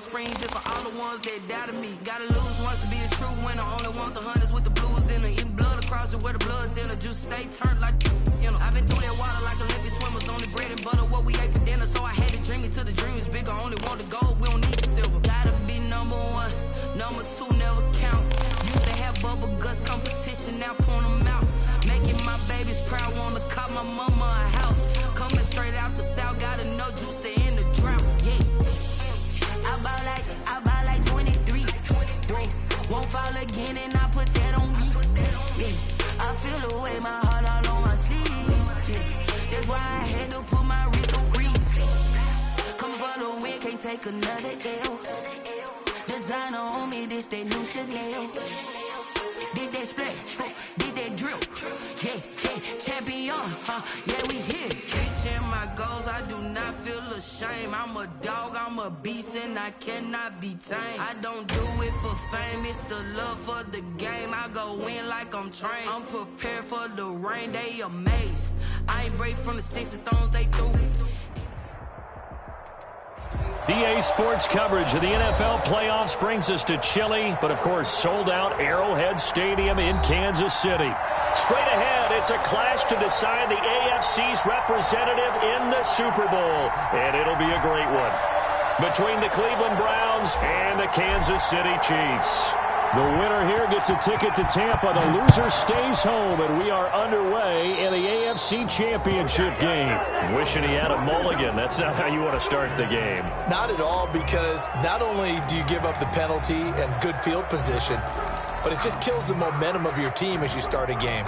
offspring just for all the ones that doubted me. Gotta lose once to be a true winner. Only want the hunters with the blues in it. Eating blood across it where the blood thinner. Juice stay turned like, you know. I've been through that water like Olympic swimmers. Only bread and butter what we ate for dinner. So I had to dream it till the dream is bigger. Only want the gold, we don't need the silver. Gotta be number one, number two never count. Used to have bubble guts competition, now point them out. Making my babies proud, wanna cop my mama a house. Coming straight out the south, gotta know juice to end the drought. Yeah, I buy like 23. Won't fall again, and I put that on me. Yeah, I feel the way, my heart all on my sleeve. Yeah, that's why I had to put my wrist on freeze. Coming for the win, can't take another L. Designer on me, this that new Chanel. Did that splash, did that drill. Yeah, champion, yeah, we here. Reaching my goals, I do not feel ashamed. I'm a dog, I'm a beast, and I cannot be tamed. I don't do it for fame, it's the love for the game. I go in like I'm trained. I'm prepared for the rain, they amazed. I ain't break from the sticks and stones, they threw. EA Sports coverage of the NFL playoffs brings us to Chile, but of course sold out Arrowhead Stadium in Kansas City. Straight ahead, it's a clash to decide the AFC's representative in the Super Bowl, and it'll be a great one. Between the Cleveland Browns and the Kansas City Chiefs. The winner here gets a ticket to Tampa. The loser stays home, and we are underway in the AFC Championship game. Wishing he had a mulligan. That's not how you want to start the game. Not at all, because not only do you give up the penalty and good field position, but it just kills the momentum of your team as you start a game.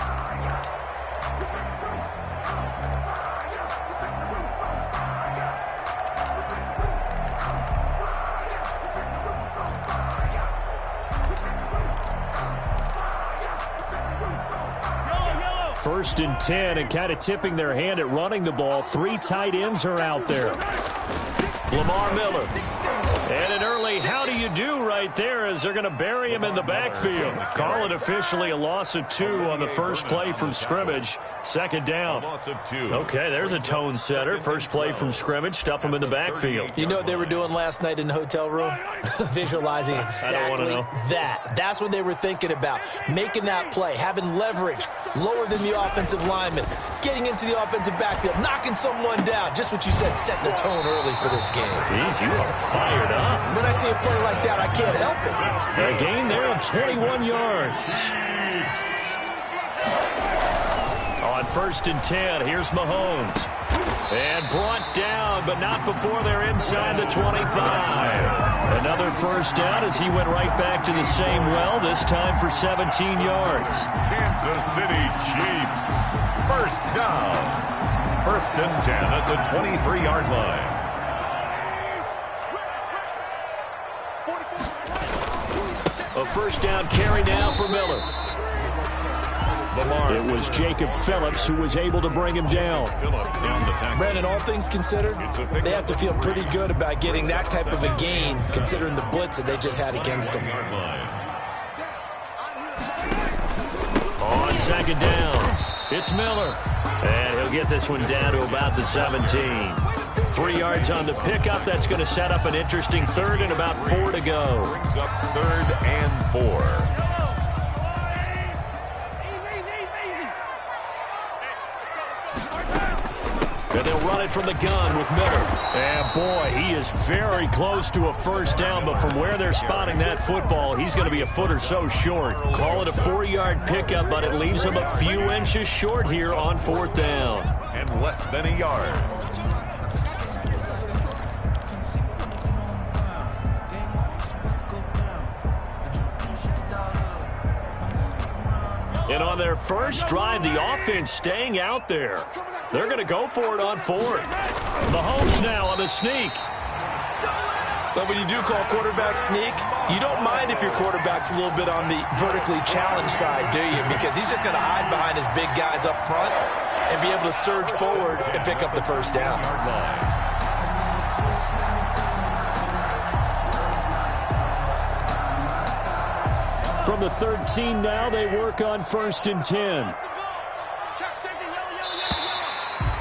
First and 10, and kind of tipping their hand at running the ball. 3 tight ends are out there. Lamar Miller. And an early how do you do right there as they're going to bury him in the backfield. Call it officially a loss of 2 on the first play from scrimmage. Second down. Okay, there's a tone setter. First play from scrimmage, stuff him in the backfield. You know what they were doing last night in the hotel room? Visualizing exactly that. That's what they were thinking about. Making that play, having leverage, lower than the offensive lineman, getting into the offensive backfield, knocking someone down. Just what you said, setting the tone early for this game. Jeez, you are fired up. When I see a play like that, I can't help it. A gain there of 21 yards. On first and 10, here's Mahomes. And brought down, but not before they're inside the 25. Another first down as he went right back to the same well, this time for 17 yards. Kansas City Chiefs. First down. First and 10 at the 23-yard line. A first down carry now for Miller. It was Jacob Phillips who was able to bring him down. Brandon, all things considered, they have to feel pretty good about getting that type of a gain, considering the blitz that they just had against them. On second down, it's Miller. And he'll get this one down to about the 17. 3 yards on the pickup. That's going to set up an interesting third and about 4 to go. Brings up 3rd and 4. And they'll run it from the gun with Miller. And boy, he is very close to a first down, but from where they're spotting that football, he's going to be a foot or so short. Call it a 4-yard pickup, but it leaves him a few inches short here on 4th down. And less than a yard. And on their first drive, the offense staying out there. They're going to go for it on 4th. Mahomes now on the sneak. But when you do call quarterback sneak, you don't mind if your quarterback's a little bit on the vertically challenged side, do you? Because he's just going to hide behind his big guys up front and be able to surge forward and pick up the first down. From the 13 now, they work on 1st and 10.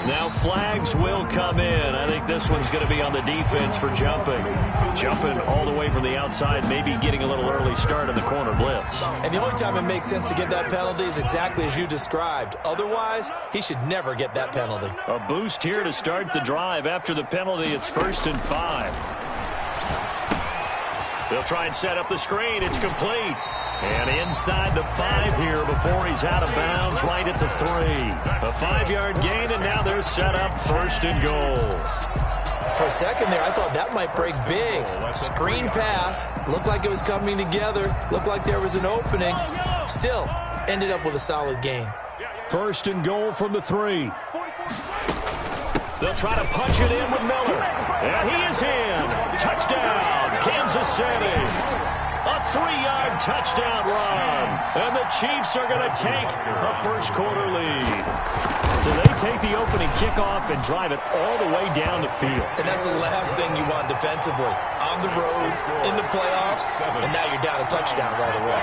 Now flags will come in. I think this one's going to be on the defense for jumping. Jumping all the way from the outside, maybe getting a little early start on the corner blitz. And the only time it makes sense to give that penalty is exactly as you described. Otherwise, he should never get that penalty. A boost here to start the drive. After the penalty, it's 1st and 5. They'll try and set up the screen. It's complete. And inside the 5 here before he's out of bounds, right at the 3. A 5-yard gain, and now they're set up 1st and goal. For a second there, I thought that might break big. Screen pass. Looked like it was coming together. Looked like there was an opening. Still, ended up with a solid gain. 1st and goal from the 3. They'll try to punch it in with Miller. And he is in. Touchdown, Kansas City. A 3-yard touchdown run. And the Chiefs are going to take a first-quarter lead. So they take the opening kickoff and drive it all the way down the field. And that's the last thing you want defensively. On the road, in the playoffs, and now you're down a touchdown right away.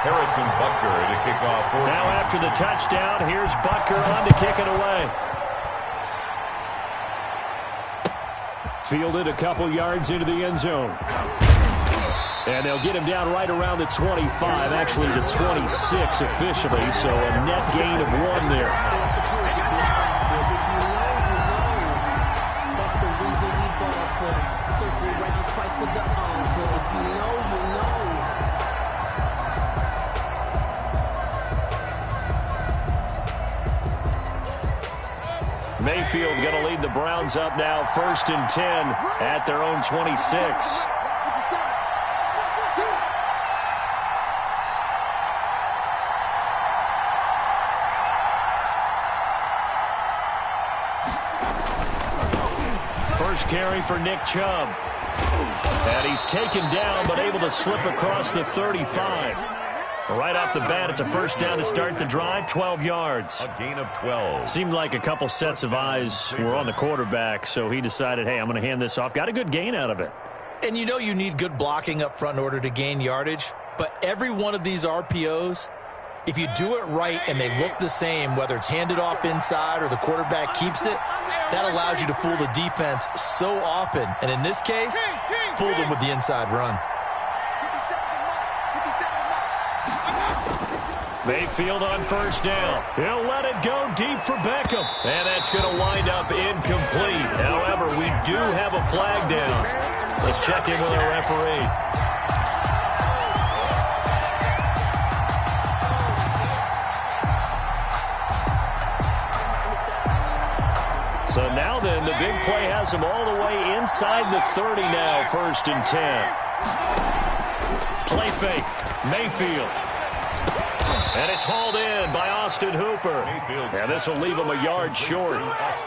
Harrison Butker to kick off. Now after the touchdown, here's Butker on to kick it away. Fielded a couple yards into the end zone. And they'll get him down right around the 25, actually the 26 officially, so a net gain of 1 there. That's the reason we ball for. Circle around twice for the encore. If you know, you know. Mayfield going to lead the Browns up now, 1st and 10 at their own 26. First carry for Nick Chubb. And he's taken down but able to slip across the 35. Right off the bat, it's a first down to start the drive, 12 yards. A gain of 12. Seemed like a couple sets of eyes were on the quarterback, so he decided, hey, I'm going to hand this off. Got a good gain out of it. And you know you need good blocking up front in order to gain yardage, but every one of these RPOs, if you do it right and they look the same, whether it's handed off inside or the quarterback keeps it, that allows you to fool the defense so often. And in this case, fooled them with the inside run. Mayfield on first down. He'll let it go deep for Beckham. And that's going to wind up incomplete. However, we do have a flag down. Let's check in with our referee. So now then, the big play has him all the way inside the 30 now, 1st and 10. Play fake. Mayfield. And it's hauled in by Austin Hooper. And this will leave him a yard short.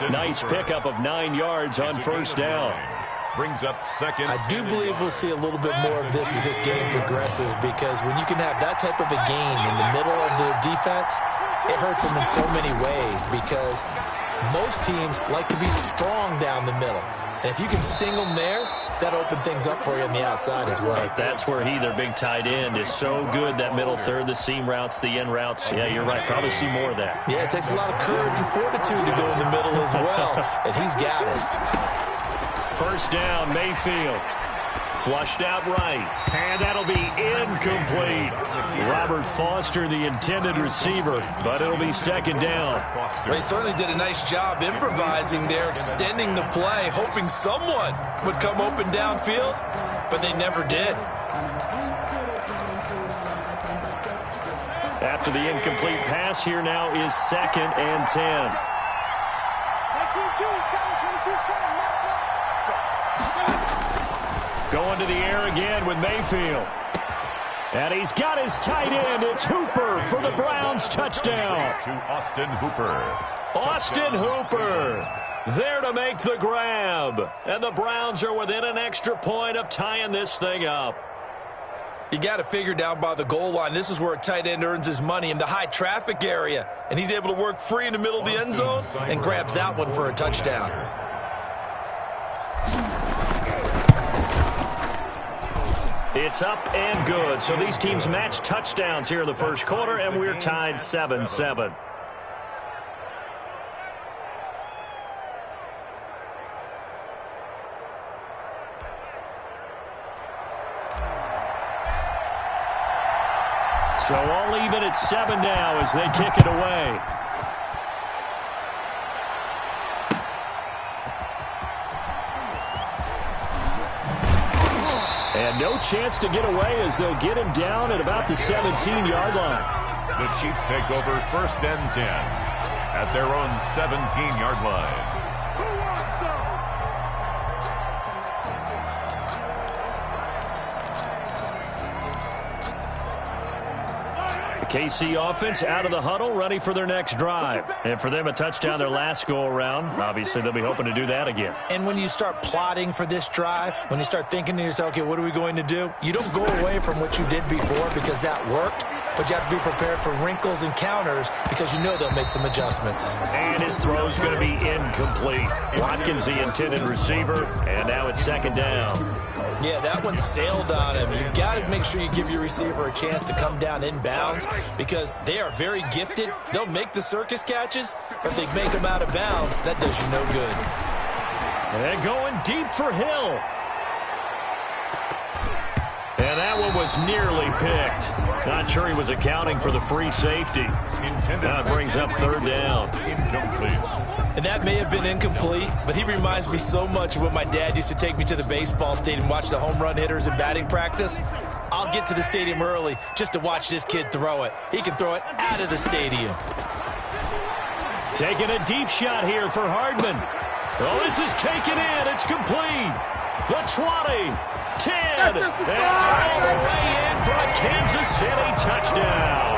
Nice pickup of 9 yards on first down. Brings up second. I do believe we'll see a little bit more of this as this game progresses, because when you can have that type of a gain in the middle of the defense, it hurts them in so many ways, because most teams like to be strong down the middle. And if you can sting them there, that open things up for you on the outside as well. Right, that's where their big tight end, is so good, that middle third, the seam routes, the end routes. Yeah, you're right. Probably see more of that. Yeah, it takes a lot of courage and fortitude to go in the middle as well, and he's got it. First down, Mayfield. Flushed out right. And that'll be incomplete. Robert Foster, the intended receiver, but it'll be second down. Well, he certainly did a nice job improvising there, extending the play, hoping someone would come open downfield, but they never did. After the incomplete pass, here now is 2nd and 10. Going to the air again with Mayfield. And he's got his tight end. It's Hooper for the Browns touchdown. To Austin Hooper. Austin Hooper there to make the grab. And the Browns are within an extra point of tying this thing up. You got to figure down by the goal line. This is where a tight end earns his money, in the high traffic area. And he's able to work free in the middle of the end zone and grabs that one for a touchdown. It's up and good. So these teams match touchdowns here in the first quarter, and we're tied 7-7. So all even at 7 now as they kick it away. And no chance to get away as they'll get him down at about the 17-yard line. The Chiefs take over 1st and 10 at their own 17-yard line. KC offense out of the huddle, ready for their next drive. And for them, a touchdown their last go-around. Obviously, they'll be hoping to do that again. And when you start plotting for this drive, when you start thinking to yourself, okay, what are we going to do? You don't go away from what you did before because that worked, but you have to be prepared for wrinkles and counters because you know they'll make some adjustments. And his throw's going to be incomplete. Watkins, the intended receiver, and now it's 2nd down. Yeah, that one sailed on him. You've got to make sure you give your receiver a chance to come down inbounds because they are very gifted. They'll make the circus catches, but they make them out of bounds. That does you no good. And going deep for Hill. And that one was nearly picked. Not sure he was accounting for the free safety. Now it brings up 3rd down. Incomplete. And that may have been incomplete, but he reminds me so much of when my dad used to take me to the baseball stadium and watch the home run hitters in batting practice. I'll get to the stadium early just to watch this kid throw it. He can throw it out of the stadium. Taking a deep shot here for Hardman. Oh, this is taken in. It's complete. The 20, 10, and all the way in for a Kansas City touchdown.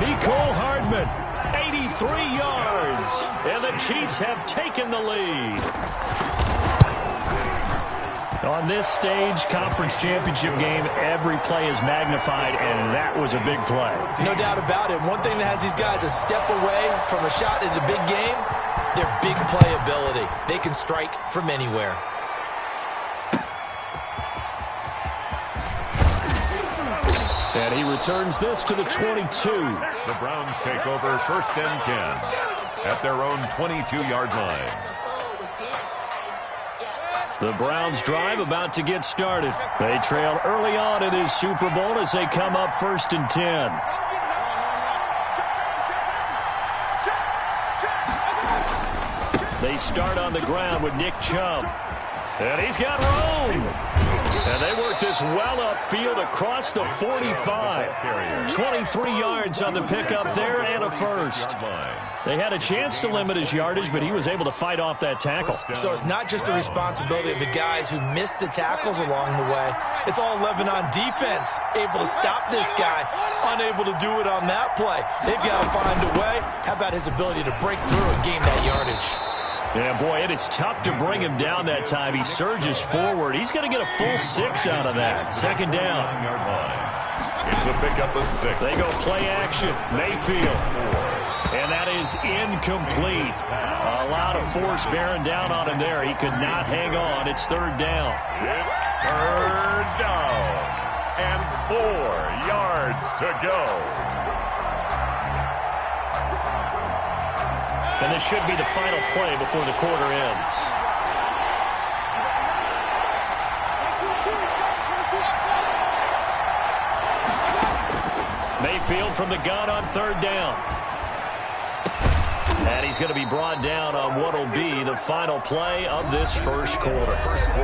Nicole Hardman, 83 yards, and the Chiefs have taken the lead. On this stage, conference championship game, every play is magnified, and that was a big play. No doubt about it. One thing that has these guys a step away from a shot at the big game, their big play ability. They can strike from anywhere. And he returns this to the 22. The Browns take over 1st and 10 at their own 22-yard line. The Browns drive about to get started. They trail early on in this Super Bowl as they come up 1st and 10. They start on the ground with Nick Chubb. And he's got room. And they work this well upfield across the 45. 23 yards on the pickup there and a first. They had a chance to limit his yardage, but he was able to fight off that tackle. So it's not just the responsibility of the guys who missed the tackles along the way. It's all 11 on defense, able to stop this guy, unable to do it on that play. They've got to find a way. How about his ability to break through and gain that yardage? Yeah, boy, it is tough to bring him down that time. He surges forward. He's going to get a full 6 out of that. 2nd down. It's a pickup of 6. They go play action. Mayfield. And that is incomplete. A lot of force bearing down on him there. He could not hang on. It's 3rd down. It's 3rd down. And 4 yards to go. And this should be the final play before the quarter ends. Mayfield from the gun on 3rd down. And he's going to be brought down on what will be the final play of this first quarter.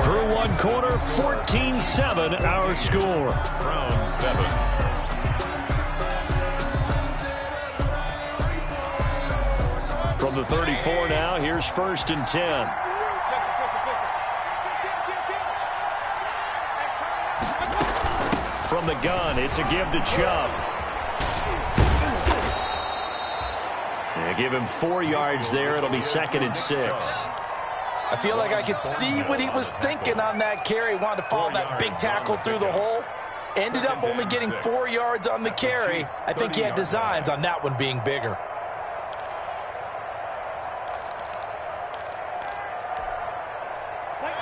Through one quarter, 14-7 our score. Browns 7. From the 34 now, here's 1st and 10. From the gun, it's a give to Chubb. They give him 4 yards there. It'll be 2nd and 6. I feel like I could see what he was thinking on that carry. Wanted to follow that big tackle through the hole. Ended up only getting 4 yards on the carry. I think he had designs on that one being bigger.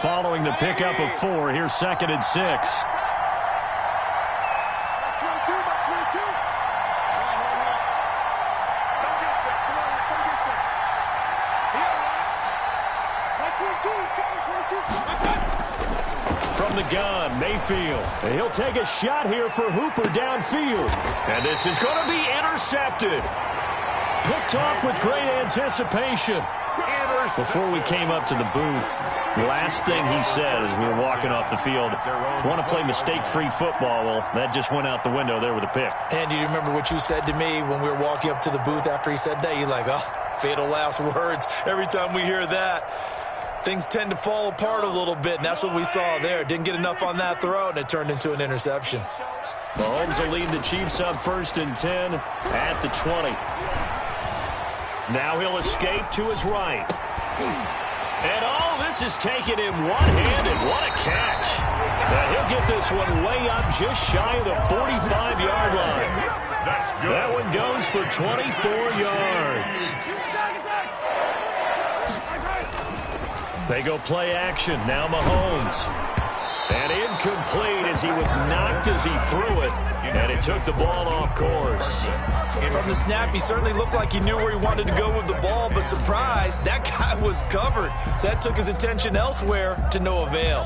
Following the pickup of 4, here's 2nd and 6. From the gun, Mayfield. And he'll take a shot here for Hooper downfield. And this is going to be intercepted. Picked off with great anticipation. Before we came up to the booth, the last thing he said as we were walking off the field, want to play mistake-free football. Well, that just went out the window there with a pick. And do you remember what you said to me when we were walking up to the booth after he said that? You're like, oh, fatal last words. Every time we hear that, things tend to fall apart a little bit, and that's what we saw there. Didn't get enough on that throw, and it turned into an interception. Mahomes will lead the Chiefs up 1st and 10 at the 20. Now he'll escape to his right. And all this is taken in one-handed. What a catch. And he'll get this one way up just shy of the 45-yard line. That's good. That one goes for 24 yards. They go play action. Now Mahomes. And incomplete as he was knocked as he threw it. And it took the ball off course. From the snap, he certainly looked like he knew where he wanted to go with the ball, but surprise, that guy was covered. So that took his attention elsewhere to no avail.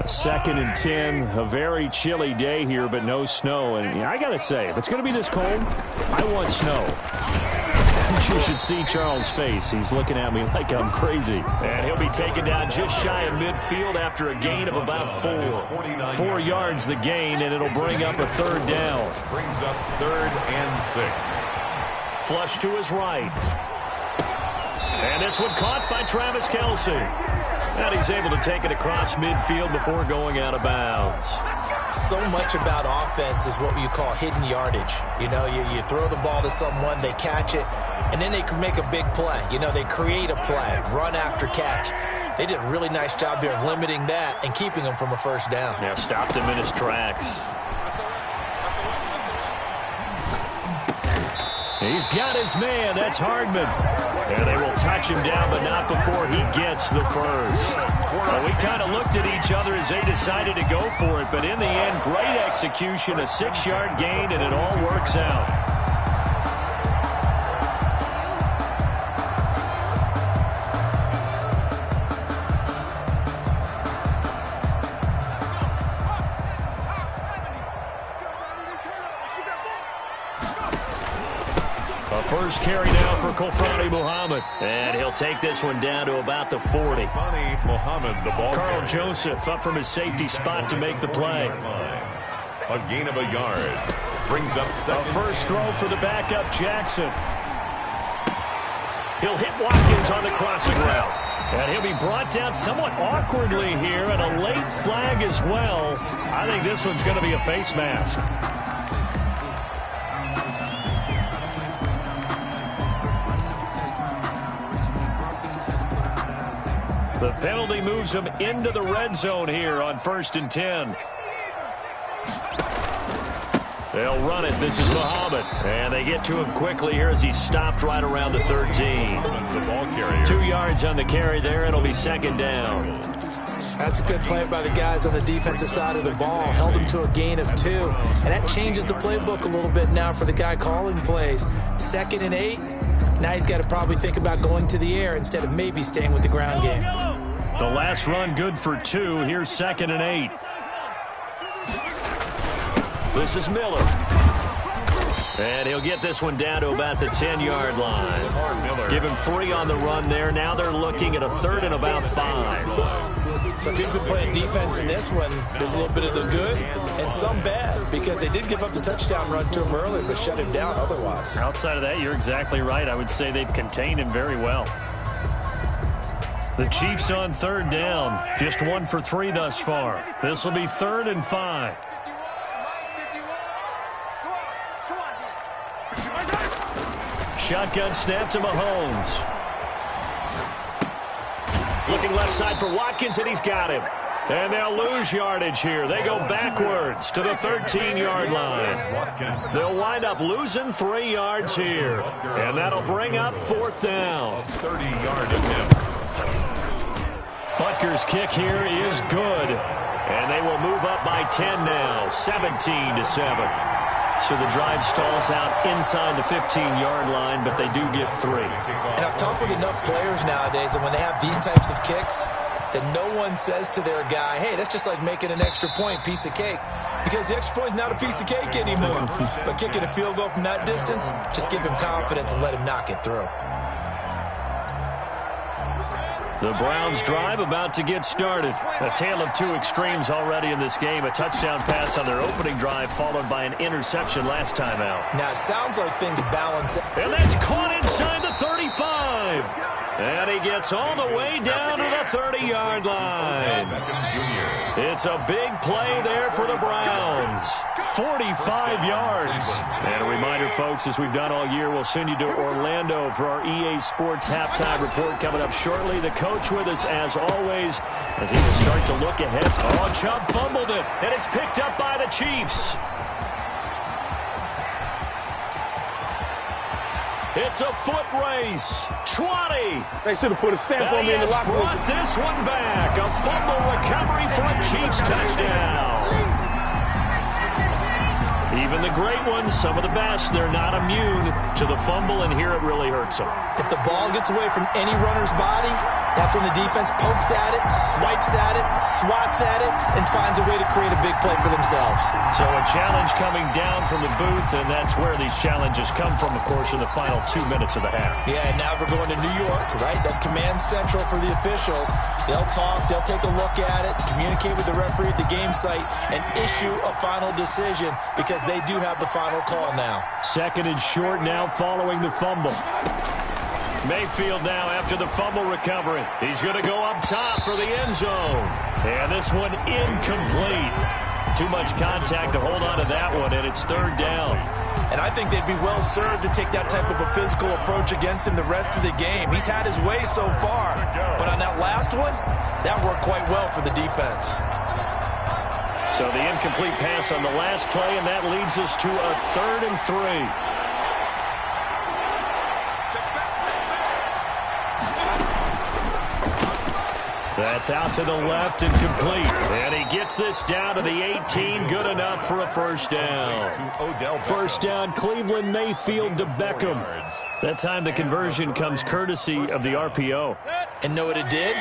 2nd and 10, a very chilly day here, but no snow. And I got to say, if it's going to be this cold, I want snow. You should see Charles' face. He's looking at me like I'm crazy. And he'll be taken down just shy of midfield after a gain of about 4. 4 yards the gain, and it'll bring up a 3rd down. Brings up 3rd and 6. Flush to his right. And this one caught by Travis Kelce. And he's able to take it across midfield before going out of bounds. So much about offense is what you call hidden yardage. You know, you throw the ball to someone, they catch it, and then they can make a big play. You know, they create a play, run after catch. They did a really nice job there of limiting that and keeping him from a 1st down. Yeah, stopped him in his tracks. He's got his man. That's Hardman. And they will touch him down, but not before he gets the 1st. Well, we kind of looked at each other as they decided to go for it, but in the end, great execution, a 6-yard gain, and it all works out. First carry now for Kofrani Muhammad. And he'll take this one down to about the 40. Kofrani Muhammad, the ball Carl carrier. Joseph up from his safety spot to make the play. A gain of a yard. Brings up 2nd. A first throw for the backup, Jackson. He'll hit Watkins on the crossing route. And he'll be brought down somewhat awkwardly here, and a late flag as well. I think this one's going to be a face mask. The penalty moves him into the red zone here on 1st and 10. They'll run it. This is Muhammad. And they get to him quickly here as he's stopped right around the 13. The ball carrier. 2 yards on the carry there. It'll be 2nd down. That's a good play by the guys on the defensive side of the ball. Held him to a gain of 2. And that changes the playbook a little bit now for the guy calling plays. 2nd and 8. Now he's got to probably think about going to the air instead of maybe staying with the ground game. The last run good for 2. Here's 2nd and 8. This is Miller. And he'll get this one down to about the 10-yard line. Give him 3 on the run there. Now they're looking at a 3rd and about 5. So if you've been playing defense in this one, there's a little bit of the good and some bad, because they did give up the touchdown run to him earlier, but shut him down otherwise. Outside of that, you're exactly right. I would say they've contained him very well. The Chiefs on 3rd down. Just 1 for 3 thus far. This will be 3rd and 5. Shotgun snap to Mahomes. Looking left side for Watkins, and he's got him. And they'll lose yardage here. They go backwards to the 13-yard line. They'll wind up losing 3 yards here. And that'll bring up 4th down. 30-yard attempt. Butker's kick here is good. And they will move up by 10 now, 17-7. So the drive stalls out inside the 15-yard line, but they do get 3. And I've talked with enough players nowadays, and when they have these types of kicks, that no one says to their guy, hey, that's just like making an extra point, piece of cake. Because the extra point is not a piece of cake anymore. But kicking a field goal from that distance, just give him confidence and let him knock it through. The Browns drive about to get started. A tale of two extremes already in this game. A touchdown pass on their opening drive followed by an interception last time out. Now, it sounds like things balance. And that's caught inside the 35. And he gets all the way down to the 30-yard line. It's a big play there for the Browns. 45 yards. And a reminder, folks, as we've done all year, we'll send you to Orlando for our EA Sports halftime report coming up shortly. The coach with us, as always, as he will start to look ahead. Oh, Chubb fumbled it, and it's picked up by the Chiefs. It's a foot race. 20. They should have put a stamp on me in the locker room. Brought this one back. A fumble recovery for a Chiefs touchdown. Even the great ones, some of the best, they're not immune to the fumble, and here it really hurts them. If the ball gets away from any runner's body, that's when the defense pokes at it, swipes at it, swats at it, and finds a way to create a big play for themselves. So a challenge coming down from the booth, and that's where these challenges come from, of course, in the final 2 minutes of the half. Yeah, and now we're going to New York, right? That's command central for the officials. They'll talk, they'll take a look at it, communicate with the referee at the game site, and issue a final decision because they do have the final call now. Second and short now following the fumble. Mayfield now after the fumble recovery. He's going to go up top for the end zone. And this one incomplete. Too much contact to hold on to that one, and it's third down. And I think they'd be well served to take that type of a physical approach against him the rest of the game. He's had his way so far. But on that last one, that worked quite well for the defense. So the incomplete pass on the last play, and that leads us to a 3rd and 3. That's out to the left and complete. And he gets this down to the 18. Good enough for a first down. First down, Cleveland, Mayfield to Beckham. That time the conversion comes courtesy of the RPO. And know what it did?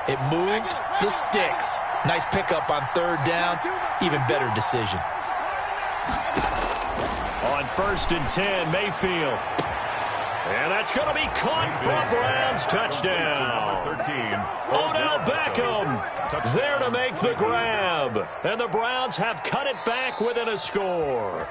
It moved the sticks. Nice pickup on third down. Even better decision. On 1st and 10, Mayfield. And that's going to be caught for a Browns touchdown. 13. Odell Beckham there to make the grab. And the Browns have cut it back within a score.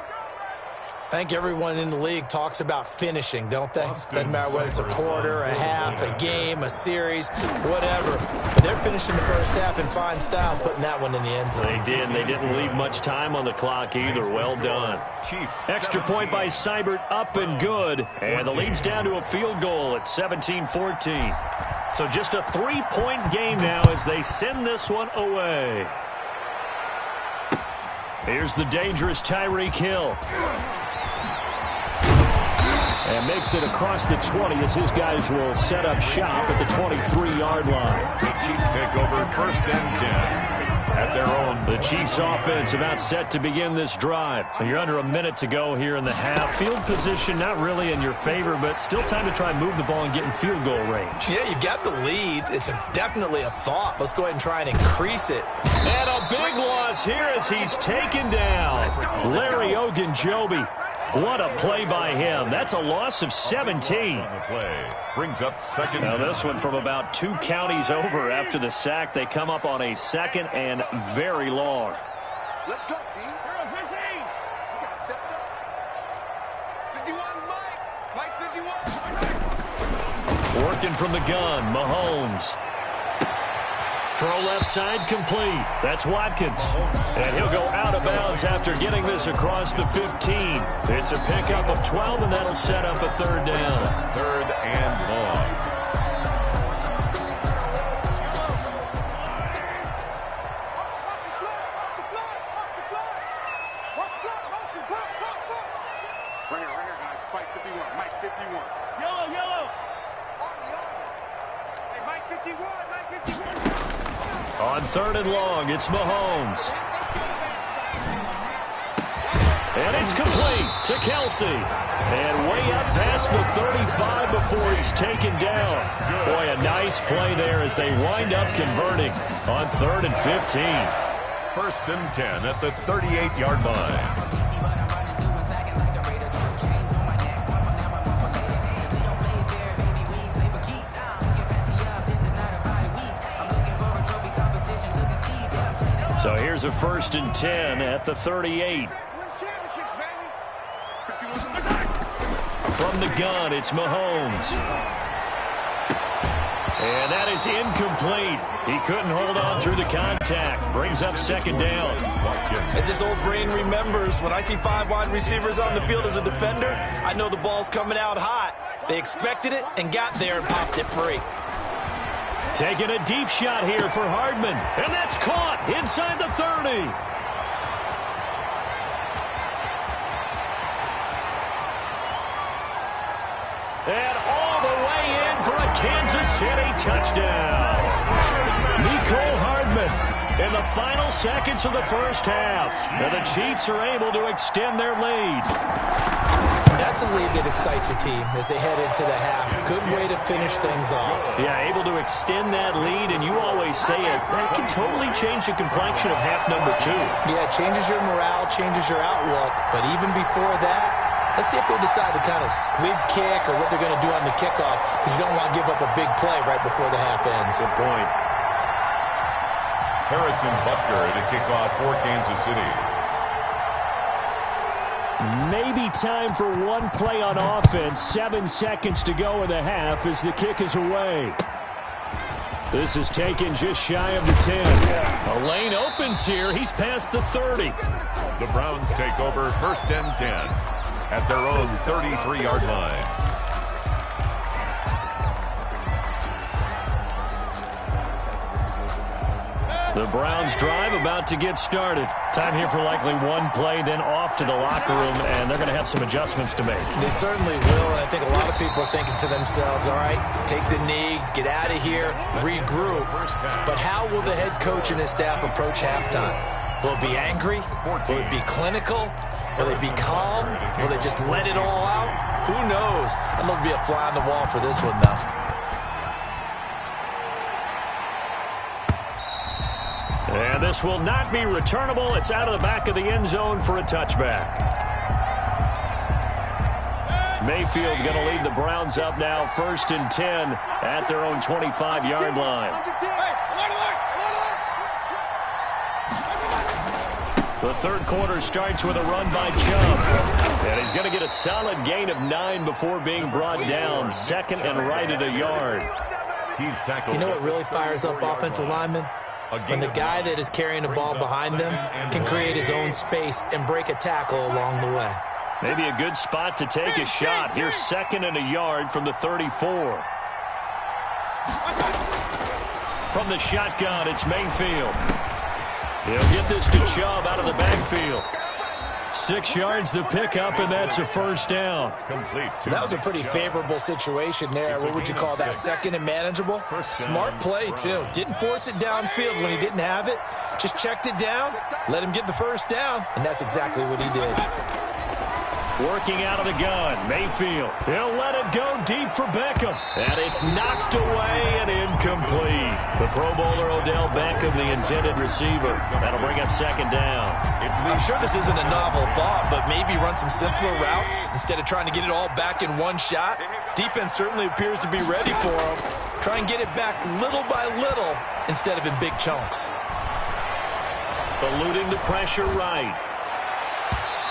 I think everyone in the league talks about finishing, don't they? Doesn't matter whether it's a quarter, a half, a game, a series, whatever. But they're finishing the first half in fine style, putting that one in the end zone. They did. They didn't leave much time on the clock either. Well done. Extra point by Seibert, up and good. And the lead's down to a field goal at 17-14. So just a 3-point game now as they send this one away. Here's the dangerous Tyreek Hill. And makes it across the 20 as his guys will set up shop at the 23-yard line. The Chiefs take over 1st and 10 at their own. The Chiefs offense about set to begin this drive. You're under a minute to go here in the half. Field position not really in your favor, but still time to try and move the ball and get in field goal range. Yeah, you've got the lead. It's definitely a thought. Let's go ahead and try and increase it. And a big loss here as he's taken down. Larry Ogunjobi. What a play by him. That's a loss of 17. On the play. Brings up second. Now this one from about 2 counties over after the sack. They come up on a 2nd and very long. Let's go, team. 15. You got to step it up. 51, Mike. Mike 51. Working from the gun, Mahomes. Throw left side complete. That's Watkins. And he'll go out of bounds after getting this across the 15. It's a pickup of 12, and that'll set up a 3rd down. 3rd and long. Right here, guys. Mike 51. Mike 51. Yellow. Hey, Mike 51. Mike 51. On 3rd and long, it's Mahomes. And it's complete to Kelsey. And way up past the 35 before he's taken down. Boy, a nice play there as they wind up converting on 3rd and 15. 1st and 10 at the 38-yard line. So here's a 1st and 10 at the 38. From the gun, it's Mahomes. And that is incomplete. He couldn't hold on through the contact. Brings up 2nd down. As his old brain remembers, when I see 5 wide receivers on the field as a defender, I know the ball's coming out hot. They expected it and got there and popped it free. Taking a deep shot here for Hardman. And that's caught inside the 30. And all the way in for a Kansas City touchdown. Mecole Hardman in the final seconds of the 1st half. And the Chiefs are able to extend their lead. That's a lead that excites a team as they head into the half. Good way to finish things off. Yeah, able to extend that lead, and you always say it, that can totally change the complexion of half number 2. Yeah, it changes your morale, changes your outlook, but even before that, let's see if they decide to kind of squib kick or what they're going to do on the kickoff, because you don't want to give up a big play right before the half ends. Good point. Harrison Butker to kick off for Kansas City. Maybe time for one play on offense. 7 seconds to go in the half as the kick is away. This is taken just shy of the 10. A lane opens here. He's past the 30. The Browns take over 1st and 10 at their own 33-yard line. The Browns drive about to get started. Time here for likely one play, then off to the locker room, and they're going to have some adjustments to make. They certainly will, and I think a lot of people are thinking to themselves, all right, take the knee, get out of here, regroup. But how will the head coach and his staff approach halftime? Will it be angry? Will it be clinical? Will they be calm? Will they just let it all out? Who knows? I'd love to be a fly on the wall for this one, though. And this will not be returnable. It's out of the back of the end zone for a touchback. Mayfield going to lead the Browns up now, 1st and 10 at their own 25-yard line. The 3rd quarter starts with a run by Chubb. And he's going to get a solid gain of 9 before being brought down. 2nd and right at a yard. He's tackled. You know what really fires up offensive linemen? When the guy that is carrying the ball behind them can create his own space and break a tackle along the way. Maybe a good spot to take a shot. Here's 2nd and a yard from the 34. From the shotgun, it's Mayfield. He'll get this to Chubb out of the backfield. 6 yards the pickup, and that's a 1st down. That was a pretty favorable situation there. What would you call that? 2nd and manageable? Smart play, too. Didn't force it downfield when he didn't have it. Just checked it down, let him get the 1st down, and that's exactly what he did. Working out of the gun, Mayfield. He'll let it go deep for Beckham. And it's knocked away and incomplete. The Pro Bowler Odell Beckham, the intended receiver. That'll bring up 2nd down. I'm sure this isn't a novel thought, but maybe run some simpler routes instead of trying to get it all back in one shot. Defense certainly appears to be ready for him. Try and get it back little by little instead of in big chunks. Eluding the pressure right.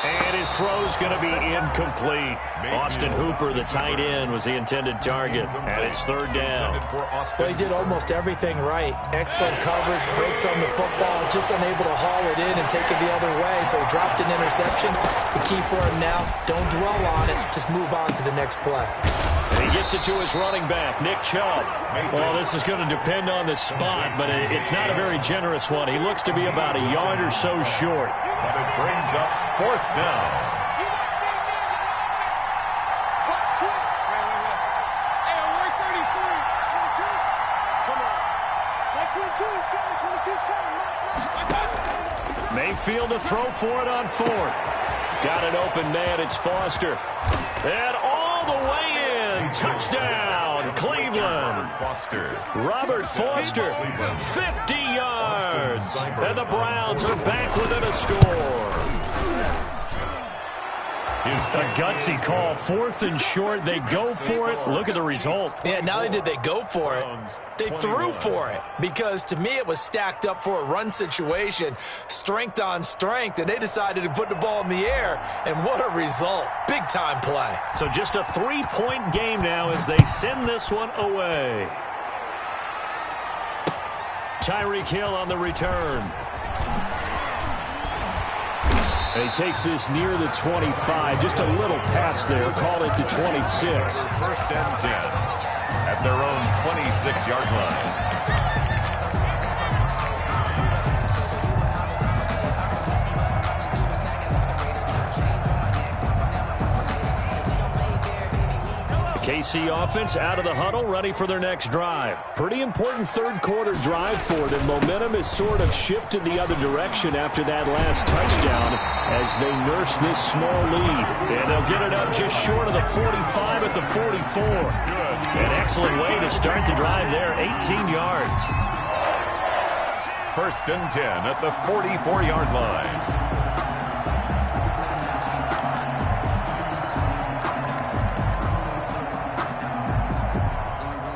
And his throw's going to be incomplete. Austin Hooper, the tight end, was the intended target. And it's 3rd down. Well, he did almost everything right. Excellent coverage, breaks on the football, just unable to haul it in and take it the other way. So he dropped an interception. The key for him now, don't dwell on it. Just move on to the next play. And he gets it to his running back, Nick Chubb. Well, this is going to depend on the spot, but it's not a very generous one. He looks to be about a yard or so short. But it brings up 4th down. Mayfield to throw for it on fourth. Got an open man. It's Foster. And all the way in. Touchdown, Cleveland. Robert Foster, 50 yards. And the Browns are back within a score. A gutsy call, 4th and short. They go for it. Look at the result. Yeah, not only did they go for it, they threw for it. Because to me, it was stacked up for a run situation, strength on strength, and they decided to put the ball in the air. And what a result. Big-time play. So just a 3-point game now as they send this one away. Tyreek Hill on the return. He takes this near the 25. Just a little pass there. Call it to 26. 1st and 10 at their own 26-yard line. KC offense out of the huddle, ready for their next drive. Pretty important third-quarter drive for them. Momentum has sort of shifted the other direction after that last touchdown as they nurse this small lead. And they'll get it up just short of the 45 at the 44. An excellent way to start the drive there, 18 yards. 1st and 10 at the 44-yard line.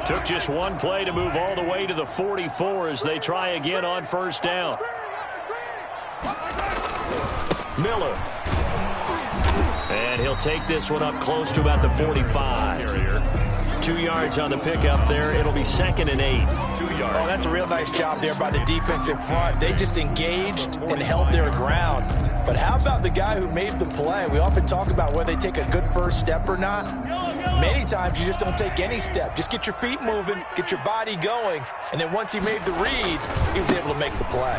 Took just one play to move all the way to the 44 as they try again on 1st down. Miller. And he'll take this one up close to about the 45. 2 yards on the pickup there. It'll be 2nd and 8. 2 yards. Oh, that's a real nice job there by the defensive front. They just engaged and held their ground. But how about the guy who made the play? We often talk about whether they take a good first step or not. Many times you just don't take any step. Just get your feet moving, get your body going, and then once he made the read, he was able to make the play.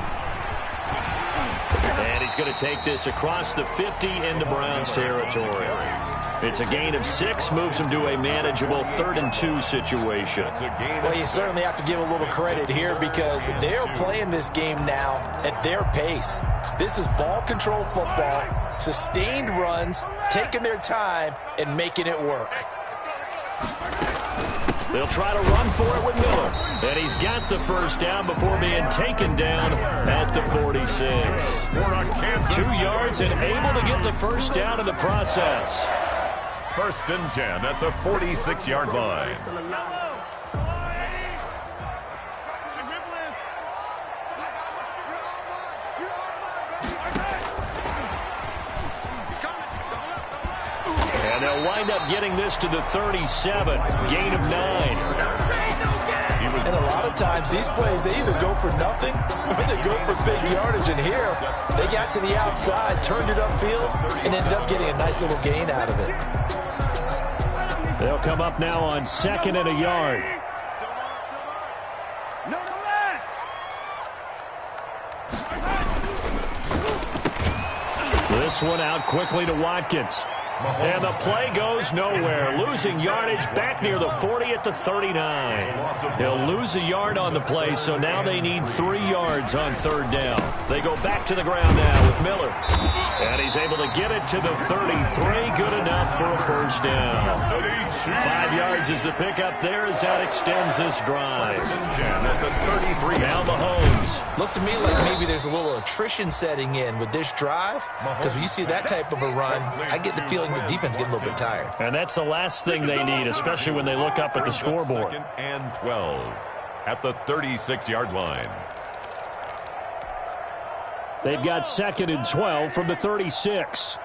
And he's going to take this across the 50 into Browns territory. It's a gain of 6, moves him to a manageable 3rd and 2 situation. Well, you certainly have to give a little credit here because they're playing this game now at their pace. This is ball control football, sustained runs, taking their time, and making it work. They'll try to run for it with Miller. And he's got the 1st down before being taken down at the 46. 2 yards and able to get the 1st down in the process. 1st and 10 at the 46-yard line. And they'll wind up getting this to the 37. Gain of 9. And a lot of times these plays, they either go for nothing or they go for big yardage. And here, they got to the outside, turned it upfield, and ended up getting a nice little gain out of it. They'll come up now on 2nd and a yard. This one out quickly to Watkins. And the play goes nowhere. Losing yardage back near the 40 at the 39. He'll lose a yard on the play, so now they need 3 yards on 3rd down. They go back to the ground now with Miller. And he's able to get it to the 33. Good enough for a 1st down. 5 yards is the pickup there as that extends this drive. Now Mahomes. Looks to me like maybe there's a little attrition setting in with this drive. Because when you see that type of a run, I get the feeling the defense getting a little bit tired. And that's the last thing they need, especially when they look up at the scoreboard. 2nd and 12 at the 36-yard line. They've got 2nd and 12 from the 36.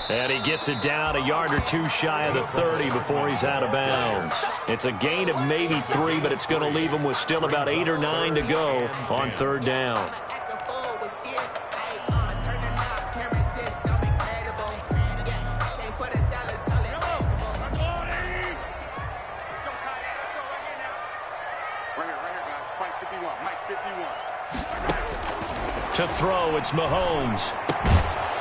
And he gets it down a yard or 2 shy of the 30 before he's out of bounds. It's a gain of maybe 3, but it's going to leave him with still about 8 or 9 to go on 3rd down. To throw, it's Mahomes.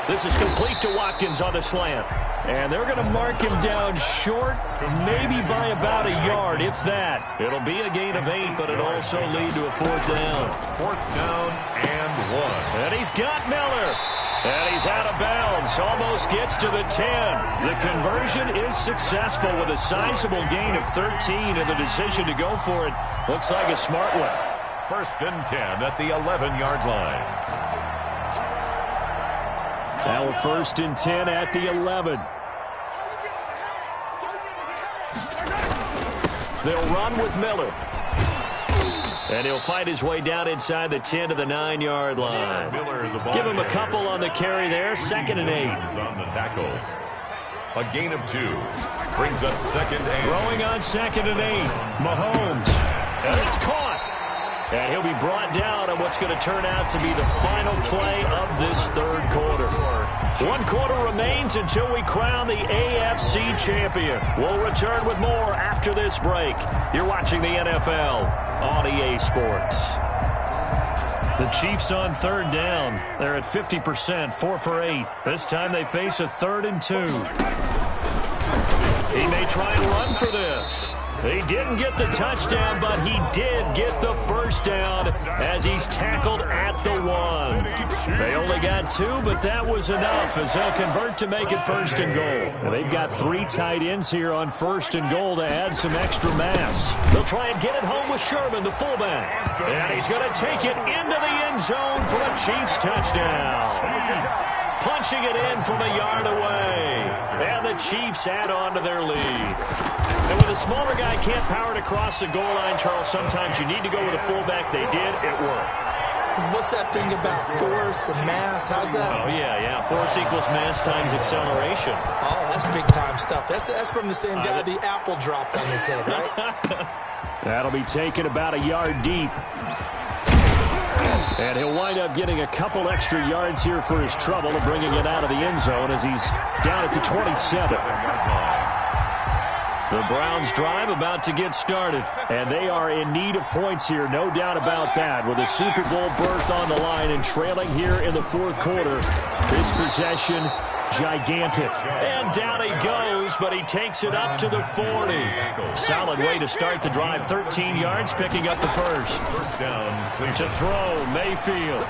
This is complete to Watkins on the slant. And they're going to mark him down short, maybe by about a yard, if that. It'll be a gain of 8, but it'll also lead to a 4th down. 4th down and 1. And he's got Miller. And he's out of bounds. Almost gets to the 10. The conversion is successful with a sizable gain of 13, and the decision to go for it looks like a smart one. 1st and 10 at the 11-yard line. Now 1st and 10 at the 11. They'll run with Miller. And he'll fight his way down inside the 10 to the 9-yard line. Give him a couple on the carry there. 2nd and 8. On the tackle. A gain of 2. Brings up 2nd and... Throwing on 2nd and 8. Mahomes. And it's caught. And he'll be brought down on what's going to turn out to be the final play of this 3rd quarter. 1 quarter remains until we crown the AFC champion. We'll return with more after this break. You're watching the NFL on EA Sports. The Chiefs on 3rd down. They're at 50%, 4 for 8. This time they face a 3rd and 2. He may try and run for this. He didn't get the touchdown, but he did get the 1st down as he's tackled at the 1. They only got 2, but that was enough as they'll convert to make it 1st and goal. And they've got 3 tight ends here on 1st and goal to add some extra mass. They'll try and get it home with Sherman, the fullback. And he's going to take it into the end zone for a Chiefs touchdown. Punching it in from a yard away. And the Chiefs add on to their lead. And when a smaller guy can't power it across the goal line, Charles, sometimes you need to go with a fullback. They did. It worked. What's that thing about force and mass? How's that? Oh, yeah. Force equals mass times acceleration. Oh, that's big-time stuff. That's from the same guy the apple dropped on his head, right? That'll be taken about a yard deep. And he'll wind up getting a couple extra yards here for his trouble of bringing it out of the end zone as he's down at the 27. The Browns drive about to get started, and they are in need of points here, no doubt about that, with a Super Bowl berth on the line and trailing here in the 4th quarter. This possession, gigantic. And down he goes, but he takes it up to the 40. Solid way to start the drive, 13 yards, picking up the 1st. 1st down. To throw, Mayfield.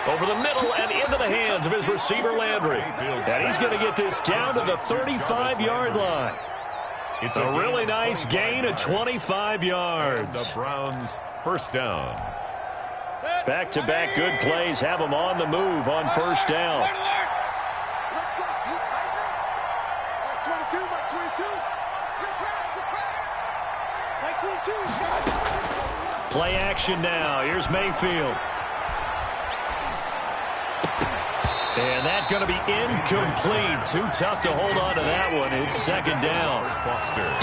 Over the middle and into the hands of his receiver, Landry. And he's going to get this down to the 35-yard line. It's a really nice gain of 25 yards. The Browns' 1st down. Back-to-back good plays have them on the move on 1st down. Let's go. You tighten up. That's 22, Mike 22. Good track. Mike 22. Play action now. Here's Mayfield. And that's going to be incomplete. Too tough to hold on to that one. It's 2nd down.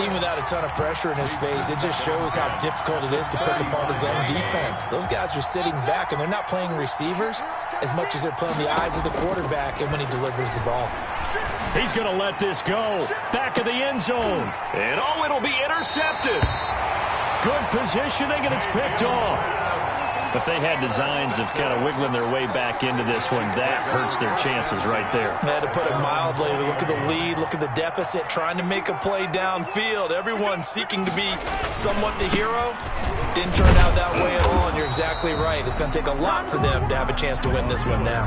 Even without a ton of pressure in his face, it just shows how difficult it is to pick apart his own defense. Those guys are sitting back, and they're not playing receivers as much as they're playing the eyes of the quarterback and when he delivers the ball. He's going to let this go. Back of the end zone. And, it'll be intercepted. Good positioning, and it's picked off. If they had designs of kind of wiggling their way back into this one, that hurts their chances right there. They had to put it mildly. Look at the lead. Look at the deficit. Trying to make a play downfield. Everyone seeking to be somewhat the hero. Didn't turn out that way at all, and you're exactly right. It's going to take a lot for them to have a chance to win this one now.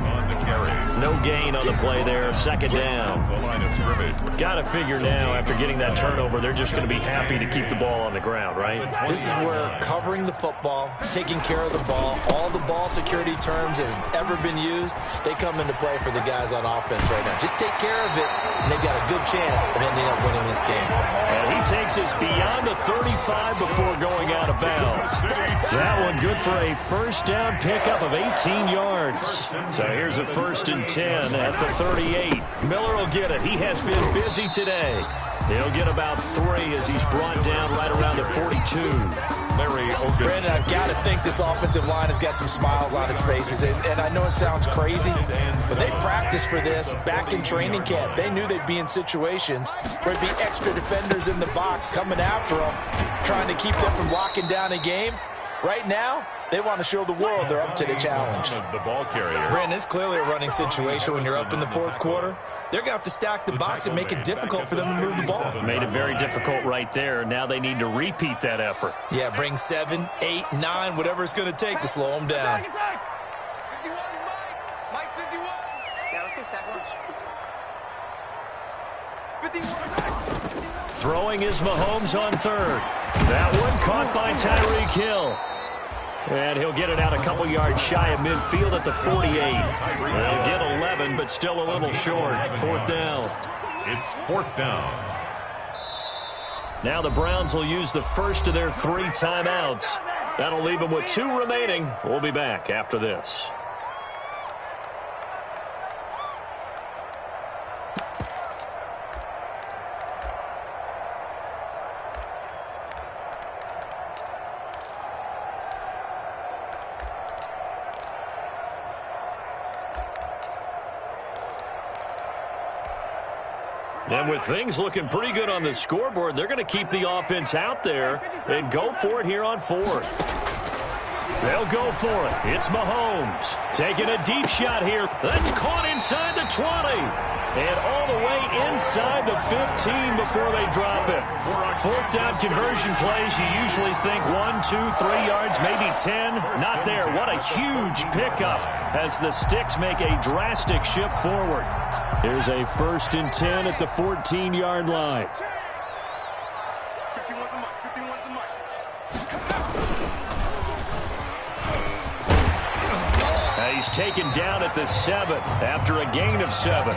No gain on the play there. 2nd down. Got to figure now, after getting that turnover, they're just going to be happy to keep the ball on the ground, right? This is where covering the football, taking care of the ball, all the ball security terms that have ever been used, they come into play for the guys on offense right now. Just take care of it, and they've got a good chance of ending up winning this game. And he takes us beyond the 35 before going out of bounds. That one good for a 1st down pickup of 18 yards. So here's a 1st and 10 at the 38. Miller will get it. He has been busy today. He'll get about 3 as he's brought down right around the 42. Brandon, I've got to think this offensive line has got some smiles on its faces. And I know it sounds crazy, but they practiced for this back in training camp. They knew they'd be in situations where there'd be extra defenders in the box coming after them, trying to keep them from locking down a game. Right now, They want to show the world they're up to the challenge. The ball carrier. Brandon, it's clearly a running situation when you're up in the fourth quarter. They're going to have to stack the box and make it difficult for them to move the ball. Made it very difficult right there. Now they need to repeat that effort. Yeah, bring 7, 8, 9, whatever it's going to take to slow them down. 51, Mike 51. Yeah, let's go sack lunch. 51. Throwing is Mahomes on third. That one caught by Tyreek Hill. And he'll get it out a couple yards shy of midfield at the 48. They'll get 11, but still a little short. Fourth down. It's fourth down. Now the Browns will use the first of their 3 timeouts. That'll leave them with 2 remaining. We'll be back after this. And with things looking pretty good on the scoreboard, they're going to keep the offense out there and go for it here on fourth. They'll go for it. It's Mahomes taking a deep shot here. That's caught inside the 20. And all the way inside the 15 before they drop it. Fourth down conversion plays, you usually think 1, 2, 3 yards, maybe 10. Not there. What a huge pickup as the sticks make a drastic shift forward. Here's a 1st and 10 at the 14-yard line. 51's the Mike. 51's the Mike. He's taken down at the 7 after a gain of 7.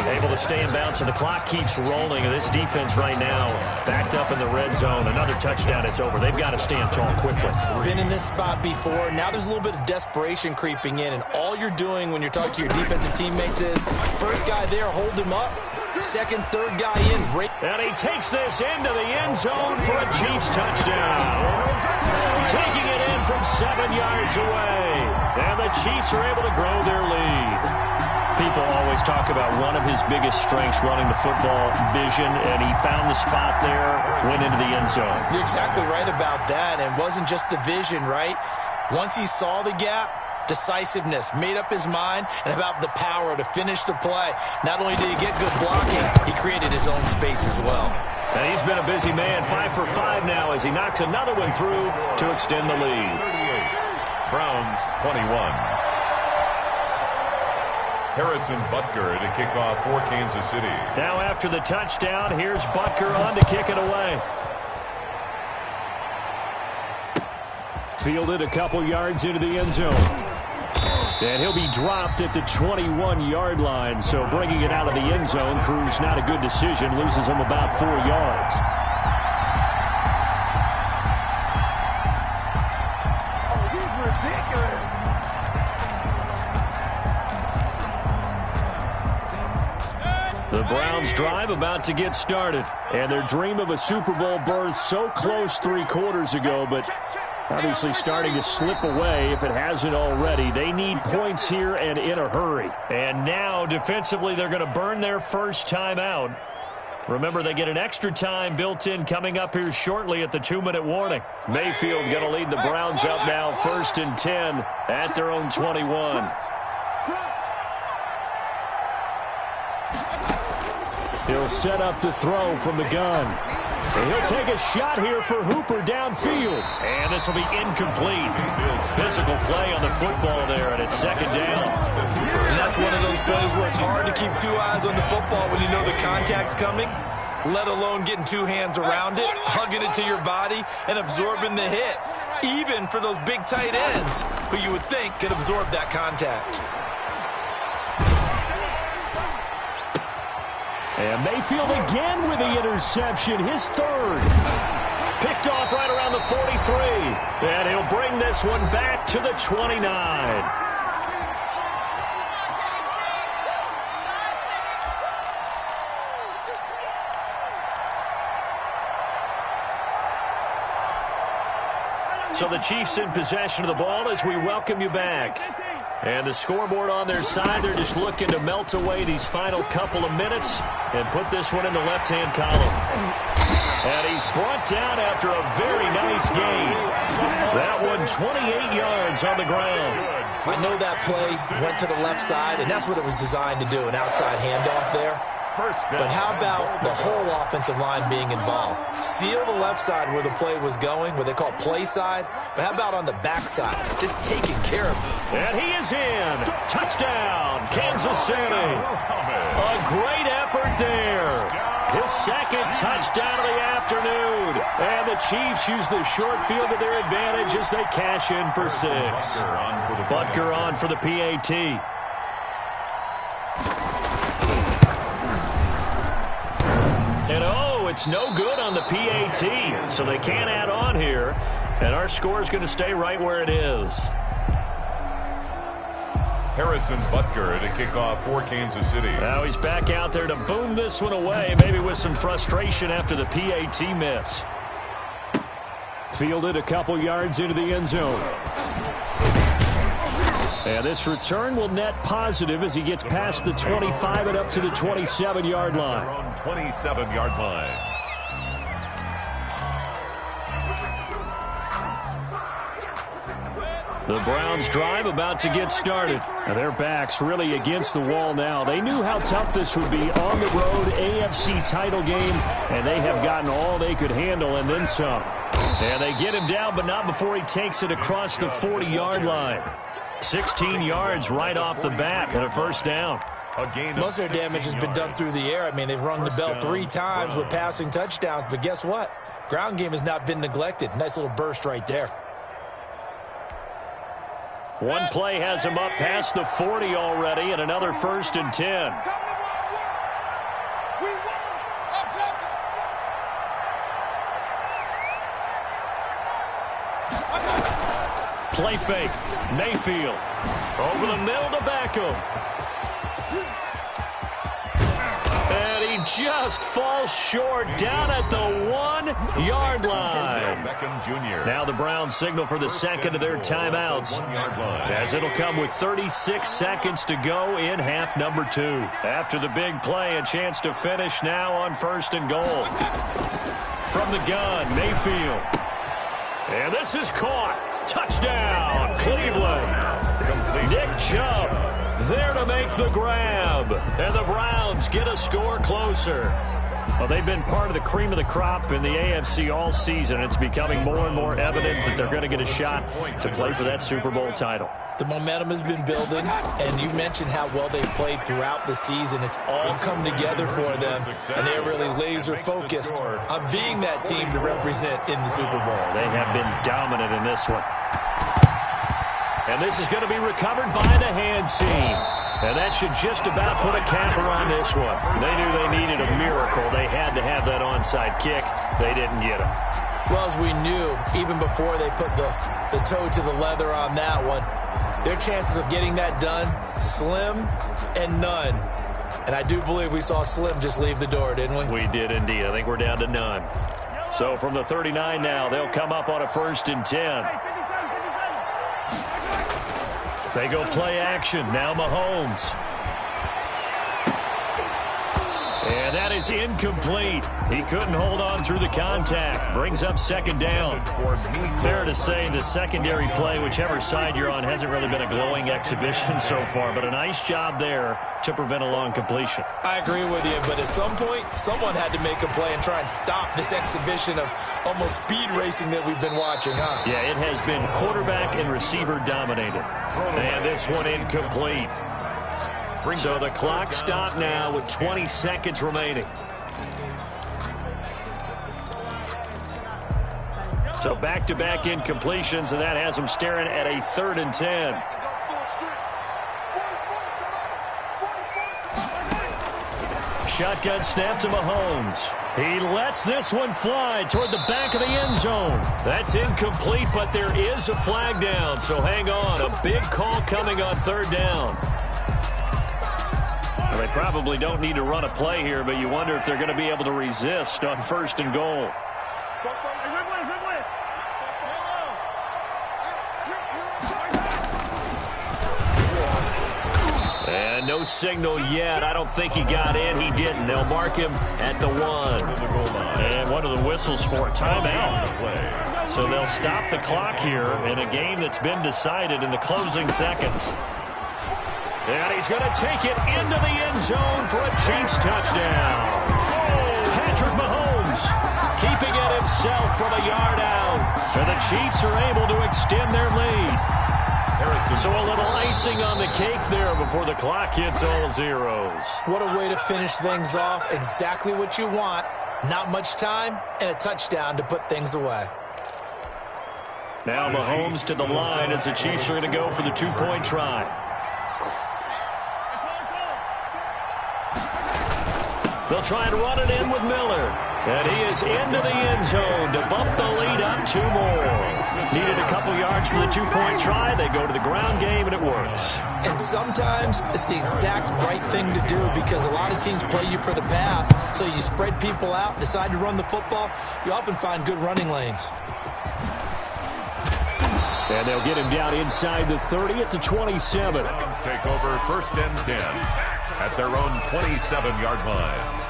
Able to stay in bounds, and the clock keeps rolling. This defense right now backed up in the red zone. Another touchdown, it's over. They've got to stand tall quickly. Been in this spot before. Now there's a little bit of desperation creeping in, and all you're doing when you're talking to your defensive teammates is first guy there, hold him up. Second, third guy in. And he takes this into the end zone for a Chiefs touchdown. Taking it in from 7 yards away. And the Chiefs are able to grow their lead. People always talk about one of his biggest strengths running the football, vision, and he found the spot there, went into the end zone. You're exactly right about that, and it wasn't just the vision, right? Once he saw the gap, decisiveness, made up his mind, and about the power to finish the play. Not only did he get good blocking, he created his own space as well. And he's been a busy man, 5 for 5 now as he knocks another one through to extend the lead. Browns 21. Harrison Butker to kick off for Kansas City. Now after the touchdown, here's Butker on to kick it away. Fielded a couple yards into the end zone. And he'll be dropped at the 21-yard line. So bringing it out of the end zone proves not a good decision. Loses him about 4 yards. Oh, he's ridiculous. The Browns drive about to get started. And their dream of a Super Bowl berth so close 3 quarters ago, but obviously starting to slip away if it hasn't already. They need points here and in a hurry. And now defensively they're going to burn their first timeout. Remember, they get an extra time built in coming up here shortly at the 2-minute warning. Mayfield going to lead the Browns up now 1st and 10 at their own 21. He'll set up to throw from the gun. And he'll take a shot here for Hooper downfield. And this will be incomplete. Physical play on the football there, and it's 2nd down. And that's one of those plays where it's hard to keep 2 eyes on the football when you know the contact's coming, let alone getting 2 hands around it, hugging it to your body, and absorbing the hit. Even for those big tight ends who you would think could absorb that contact. And Mayfield again with the interception, his 3rd. Picked off right around the 43. And he'll bring this one back to the 29. So the Chiefs in possession of the ball as we welcome you back. And the scoreboard on their side, they're just looking to melt away these final couple of minutes and put this one in the left-hand column. And he he's brought down after a very nice gain. That one 28 yards on the ground. I know that play went to the left side, and that's what it was designed to do, an outside handoff there. But how about the whole offensive line being involved? Seal the left side where the play was going, what they call play side. But how about on the back side? Just taking care of it. And he is in. Touchdown, Kansas City. A great effort there. His second touchdown of the afternoon. And the Chiefs use the short field to their advantage as they cash in for 6. Butker on for the PAT. And oh, it's no good on the PAT, so they can't add on here. And our score is going to stay right where it is. Harrison Butker to kick off for Kansas City. Now he's back out there to boom this one away, maybe with some frustration after the PAT miss. Fielded a couple yards into the end zone. And this return will net positive as he gets past the 25 and up to the 27-yard line. 27-yard line. The Browns drive about to get started. And their backs really against the wall now. They knew how tough this would be on the road, AFC title game, and they have gotten all they could handle and then some. And they get him down, but not before he takes it across the 40-yard line. 16 yards right off the bat and a first down. Most of their damage has been done through the air. I mean, they've rung the bell 3 times with passing touchdowns, but guess what? Ground game has not been neglected. Nice little burst right there. One play has him up past the 40 already, and another 1st and 10. Play fake. Mayfield. Over the middle to Beckham. And he just falls short down at the 1-yard line. Beckham Jr. Now the Browns signal for the second of their timeouts, as it'll come with 36 seconds to go in half number 2. After the big play, a chance to finish now on 1st and goal. From the gun, Mayfield. And this is caught. Touchdown, Cleveland. Nick Chubb there to make the grab. And the Browns get a score closer. Well, they've been part of the cream of the crop in the AFC all season. It's becoming more and more evident that they're going to get a shot to play for that Super Bowl title. The momentum has been building, and you mentioned how well they've played throughout the season. It's all come together for them, and they're really laser-focused on being that team to represent in the Super Bowl. They have been dominant in this one. And this is going to be recovered by the hands team. And that should just about put a capper on this one. They knew they needed a miracle. They had to have that onside kick. They didn't get it. Well, as we knew, even before they put the toe to the leather on that one, their chances of getting that done, slim and none. And I do believe we saw Slim just leave the door, didn't we? We did indeed. I think we're down to none. So from the 39 now, they'll come up on a 1st and 10. They go play action. Now Mahomes. And that is incomplete. He couldn't hold on through the contact. Brings up 2nd down. Fair to say the secondary play, whichever side you're on, hasn't really been a glowing exhibition so far, but a nice job there to prevent a long completion. I agree with you, but at some point, someone had to make a play and try and stop this exhibition of almost speed racing that we've been watching, huh? Yeah, it has been quarterback and receiver dominated. And this one incomplete. So the clock stopped now with 20 seconds remaining. So back-to-back incompletions, and that has them staring at a 3rd and 10. Shotgun snap to Mahomes. He lets this one fly toward the back of the end zone. That's incomplete, but there is a flag down, so hang on. A big call coming on 3rd down. Well, they probably don't need to run a play here, but you wonder if they're going to be able to resist on 1st and goal. And And no signal yet. I don't think he got in. He didn't. They'll mark him at the 1. And one of the whistles for a timeout. So they'll stop the clock here in a game that's been decided in the closing seconds. And he's going to take it into the end zone for a Chiefs touchdown. Patrick Mahomes keeping it himself from a yard out. And the Chiefs are able to extend their lead. So a little icing on the cake there before the clock hits all zeros. What a way to finish things off. Exactly what you want. Not much time and a touchdown to put things away. Now Mahomes to the line as the Chiefs are going to go for the 2-point try. They'll try and run it in with Miller. And he is into the end zone to bump the lead up 2 more. Needed a couple yards for the 2-point try. They go to the ground game, and it works. And sometimes it's the exact right thing to do because a lot of teams play you for the pass. So you spread people out, decide to run the football. You often find good running lanes. And they'll get him down inside the 30 at the 27. Browns take over 1st and 10 at their own 27-yard line.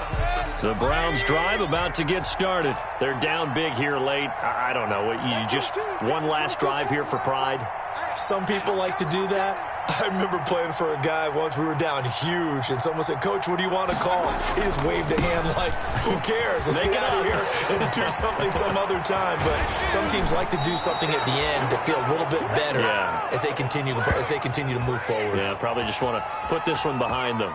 The Browns drive about to get started. They're down big here late. I don't know. You just one last drive here for pride? Some people like to do that. I remember playing for a guy once. We were down huge, and someone said, "Coach, what do you want to call?" He just waved a hand like, who cares? Let's get out of here and do something some other time. But some teams like to do something at the end to feel a little bit better as they continue to move forward. Yeah, probably just want to put this one behind them.